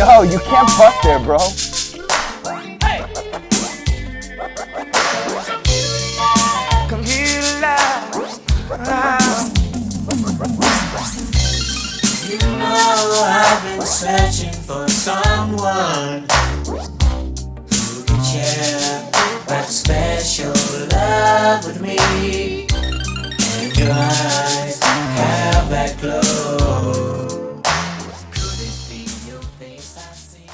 Yo, you can't fuck there, bro. Come here alive. You know I've been searching for someone who can share that special love with me. And your eyes have that glow. Could it be your face I see?